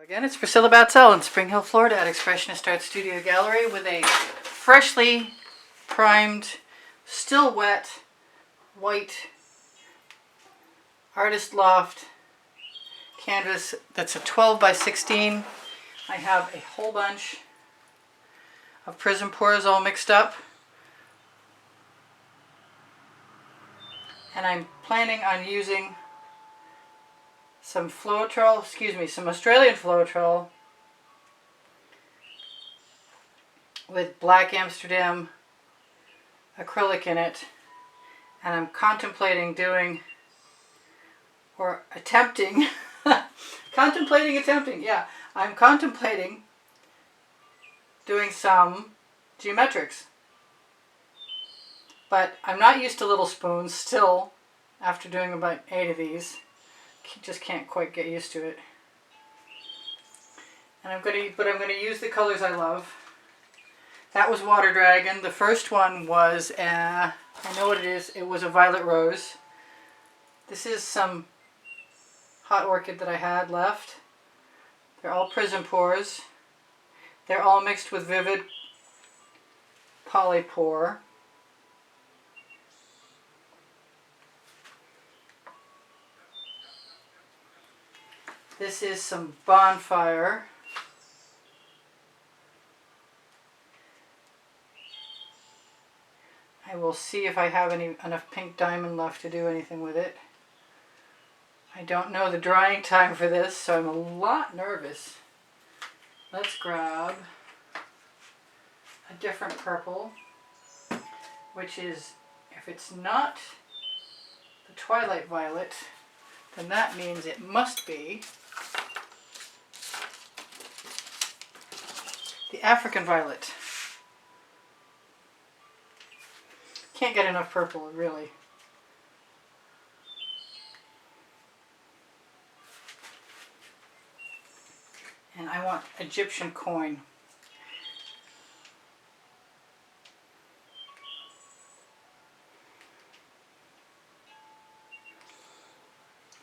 Again, it's Priscilla Batzell in Spring Hill, Florida at Expressionist Art Studio Gallery with a freshly primed, still wet, white Artist Loft canvas that's a 12 by 16. I have a whole bunch of Prism pours all mixed up. And I'm planning on using some some Australian Floetrol with black Amsterdam acrylic in it. And I'm contemplating doing, or attempting, I'm contemplating doing some geometrics. But I'm not used to little spoons still after doing about 8 of these. Just can't quite get used to it. And I'm going to use the colors I love. That was Water Dragon. The first one was, I know what it is. It was a Violet Rose. This is some Hot Orchid that I had left. They're all Prism pours. They're all mixed with Vivid Polypore. This is some Bonfire. I will see if I have enough pink diamond left to do anything with it. I don't know the drying time for this, so I'm a lot nervous. Let's grab a different purple, which is, if it's not the Twilight Violet, then that means it must be the African Violet. Can't get enough purple, really. And I want Egyptian coin.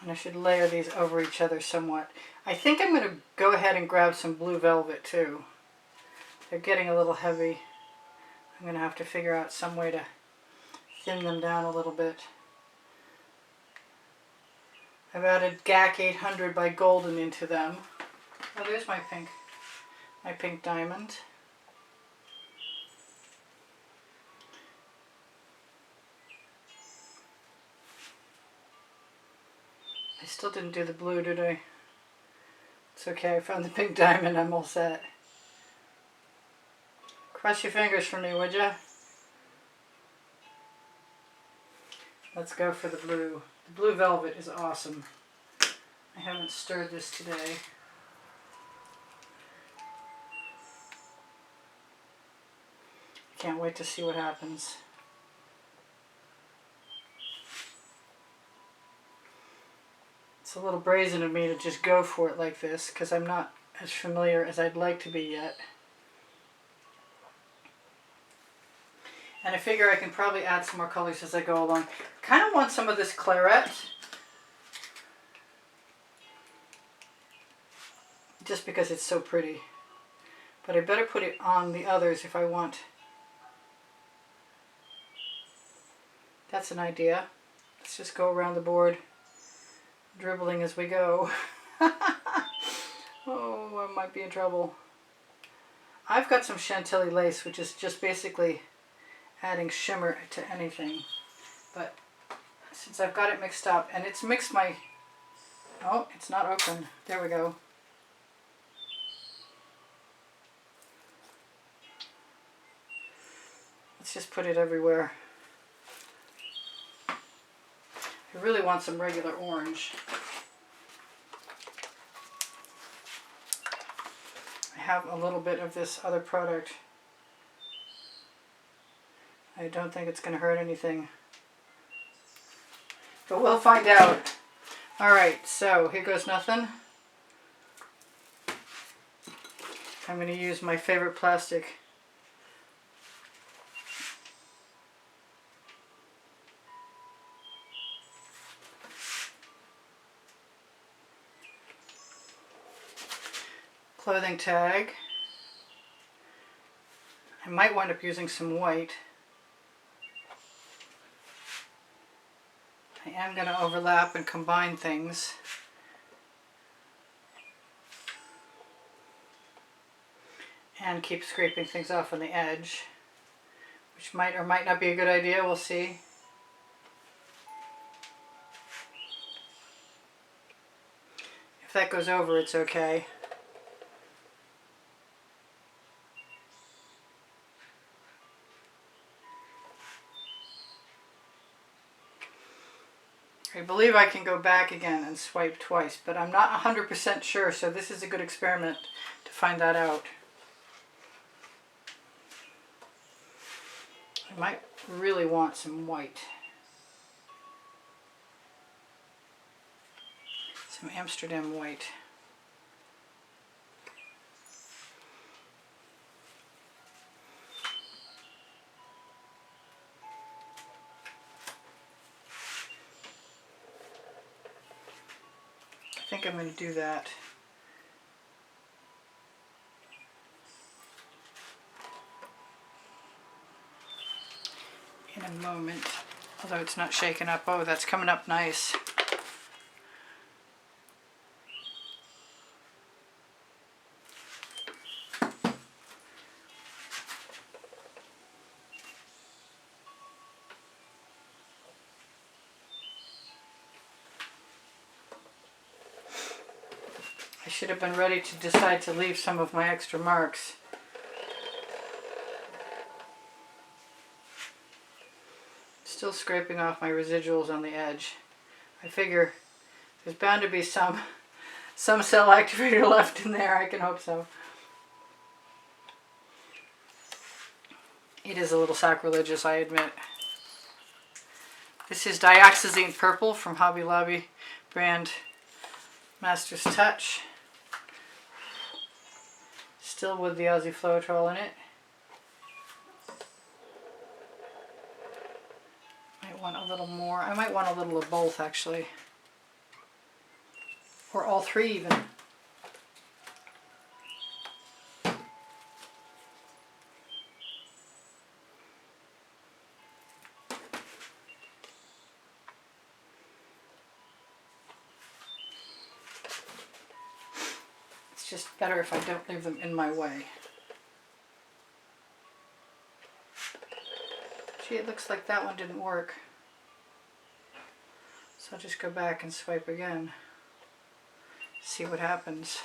And I should layer these over each other somewhat. I think I'm going to go ahead and grab some blue velvet too. They're getting a little heavy. I'm going to have to figure out some way to thin them down a little bit. I've added GAC 800 by Golden into them. Oh, there's my pink diamond. I still didn't do the blue, did I? It's okay, I found the pink diamond, I'm all set. Cross your fingers for me, would ya? Let's go for the blue. The blue velvet is awesome. I haven't stirred this today. Can't wait to see what happens. It's a little brazen of me to just go for it like this because I'm not as familiar as I'd like to be yet. And I figure I can probably add some more colors as I go along. Kind of want some of this Claret. Just because it's so pretty. But I better put it on the others if I want. That's an idea. Let's just go around the board, dribbling as we go. Oh, I might be in trouble. I've got some Chantilly lace, which is just basically adding shimmer to anything. But since I've got it mixed up, and it's mixed my... Oh, it's not open. There we go. Let's just put it everywhere. I really want some regular orange. I have a little bit of this other product. I don't think it's going to hurt anything. But we'll find out. Alright, so here goes nothing. I'm going to use my favorite plastic. clothing tag. I might wind up using some white. I am going to overlap and combine things. And keep scraping things off on the edge, which might or might not be a good idea, we'll see. If that goes over, it's okay. I believe I can go back again and swipe twice, but I'm not 100% sure, so this is a good experiment to find that out. I might really want some white. Some Amsterdam white. I think I'm going to do that. In a moment, although it's not shaken up. Oh, that's coming up nice. I should have been ready to decide to leave some of my extra marks. Still scraping off my residuals on the edge. I figure there's bound to be some cell activator left in there. I can hope so. It is a little sacrilegious, I admit. This is dioxazine purple from Hobby Lobby brand Master's Touch. Still with the Aussie Floetrol in it. Might want a little more. I might want a little of both actually. Or all three even. It's just better if I don't leave them in my way. Gee, it looks like that one didn't work. So I'll just go back and swipe again. See what happens.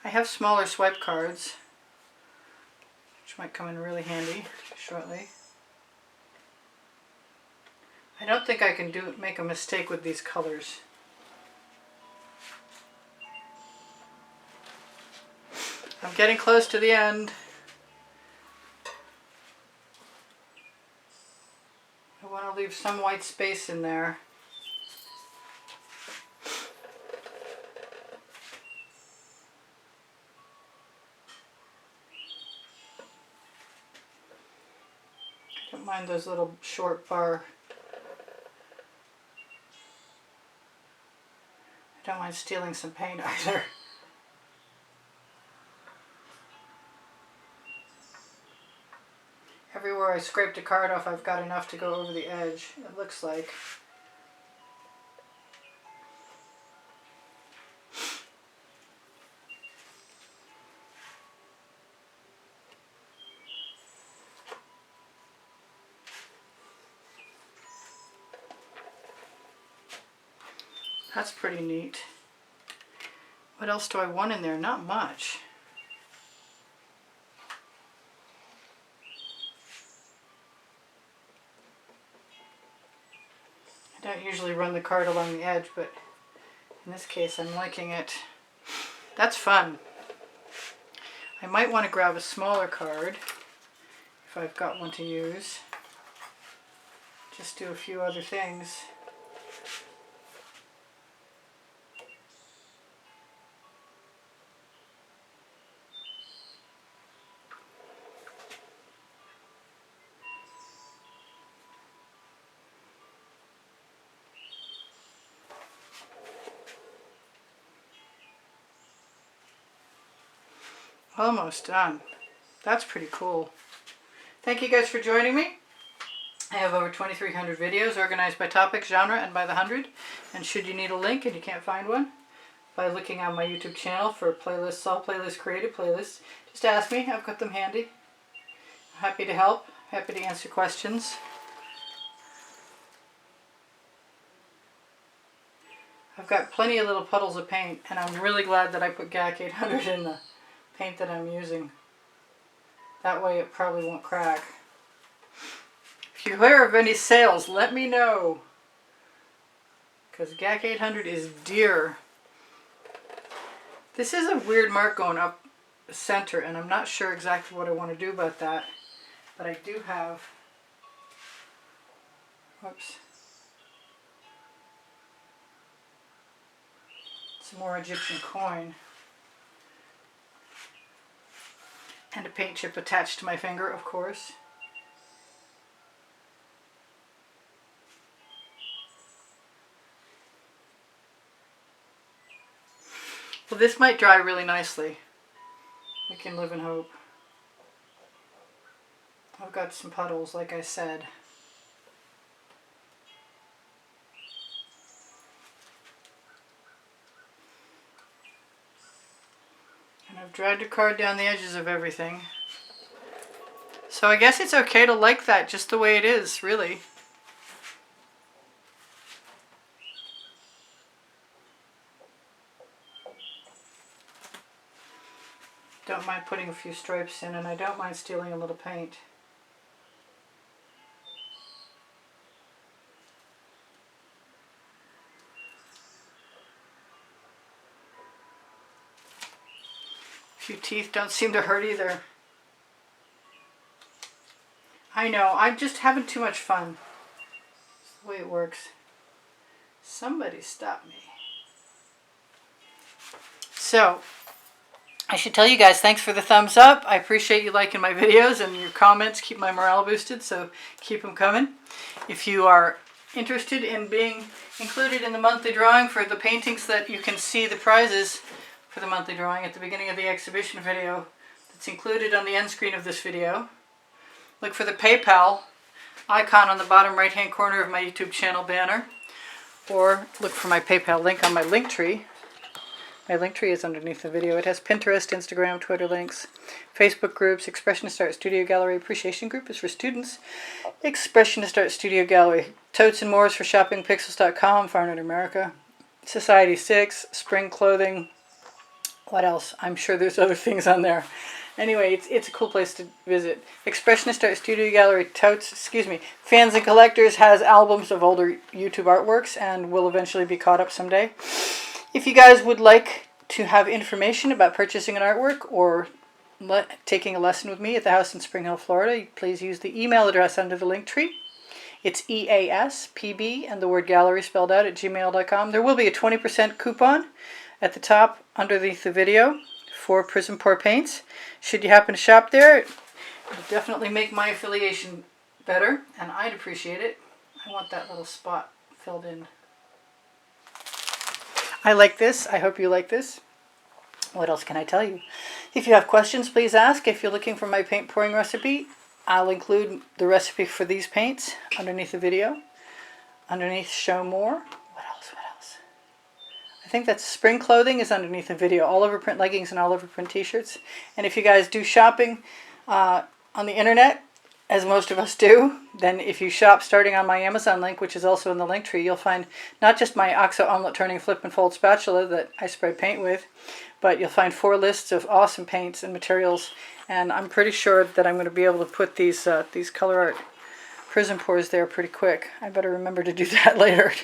I have smaller swipe cards, which might come in really handy shortly. I don't think I can make a mistake with these colors. I'm getting close to the end. I want to leave some white space in there. I don't mind those little short bar. I don't mind stealing some paint either. Everywhere I scraped a card off, I've got enough to go over the edge, it looks like. That's pretty neat. What else do I want in there? Not much. I don't usually run the card along the edge, but in this case I'm liking it. That's fun. I might want to grab a smaller card if I've got one to use. Just do a few other things. Almost done. That's pretty cool. Thank you guys for joining me. I have over 2,300 videos organized by topic, genre, and by the 100. And should you need a link and you can't find one, by looking on my YouTube channel for playlists, all playlists, created playlists, just ask me. I've got them handy. Happy to help. Happy to answer questions. I've got plenty of little puddles of paint, and I'm really glad that I put GAC 800 in the paint that I'm using. That way it probably won't crack. If you hear of any sales, let me know. Because GAC 800 is dear. This is a weird mark going up the center, and I'm not sure exactly what I want to do about that. But I do have, whoops, some more Egyptian coin. And a paint chip attached to my finger, of course. Well, this might dry really nicely. We can live in hope. I've got some puddles, like I said. And I've dragged a card down the edges of everything. So I guess it's okay to like that just the way it is, really. Don't mind putting a few stripes in, and I don't mind stealing a little paint. A few teeth don't seem to hurt either. I know, I'm just having too much fun. That's the way it works. Somebody stop me. So, I should tell you guys, thanks for the thumbs up. I appreciate you liking my videos, and your comments keep my morale boosted, so keep them coming. If you are interested in being included in the monthly drawing for the paintings, that you can see the prizes for the monthly drawing at the beginning of the exhibition video that's included on the end screen of this video. Look for the PayPal icon on the bottom right hand corner of my YouTube channel banner, or look for my PayPal link on my link tree. My link tree is underneath the video. It has Pinterest, Instagram, Twitter links, Facebook groups, Expressionist Art Studio Gallery. Appreciation group is for students. Expressionist Art Studio Gallery. Totes and More is for shopping. Pixels.com, Far North America. Society 6, spring clothing. What else? I'm sure there's other things on there. Anyway, it's a cool place to visit. Expressionist Art Studio Gallery, Fans and Collectors has albums of older YouTube artworks and will eventually be caught up someday. If you guys would like to have information about purchasing an artwork or taking a lesson with me at the house in Spring Hill, Florida, please use the email address under the link tree. It's easpb and the word gallery spelled out at gmail.com. There will be a 20% coupon at the top underneath the video for Prism Pour Paints. Should you happen to shop there, it would definitely make my affiliation better, and I'd appreciate it. I want that little spot filled in. I like this. I hope you like this. What else can I tell you? If you have questions, please ask. If you're looking for my paint pouring recipe, I'll include the recipe for these paints underneath the video. Underneath Show More. What else? I think that spring clothing is underneath the video. All over print leggings and all over print t-shirts. And if you guys do shopping on the internet, as most of us do, then if you shop starting on my Amazon link, which is also in the link tree, you'll find not just my OXO omelet turning flip and fold spatula that I spray paint with, but you'll find 4 lists of awesome paints and materials. And I'm pretty sure that I'm going to be able to put these Colour Arte Prism pours there pretty quick. I better remember to do that later.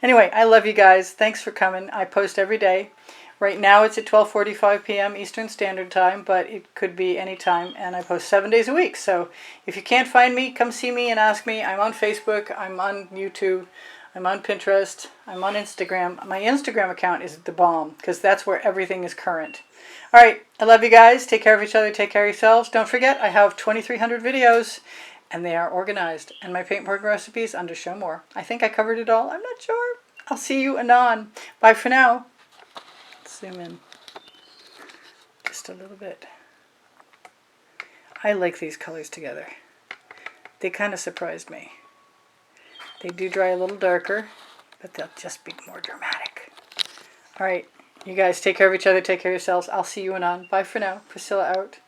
Anyway, I love you guys. Thanks for coming. I post every day. Right now it's at 12:45 p.m. Eastern Standard Time, but it could be any time, and I post 7 days a week. So if you can't find me, come see me and ask me. I'm on Facebook, I'm on YouTube, I'm on Pinterest, I'm on Instagram. My Instagram account is the bomb, because that's where everything is current. All right, I love you guys. Take care of each other, take care of yourselves. Don't forget, I have 2,300 videos, and they are organized. And my paint pouring recipes under Show More. I think I covered it all. I'm not sure. I'll see you anon. Bye for now. Zoom in just a little bit. I like these colors together. They kind of surprised me. They do dry a little darker, but they'll just be more dramatic. All right, you guys take care of each other, take care of yourselves. I'll see you anon. Bye for now. Priscilla out.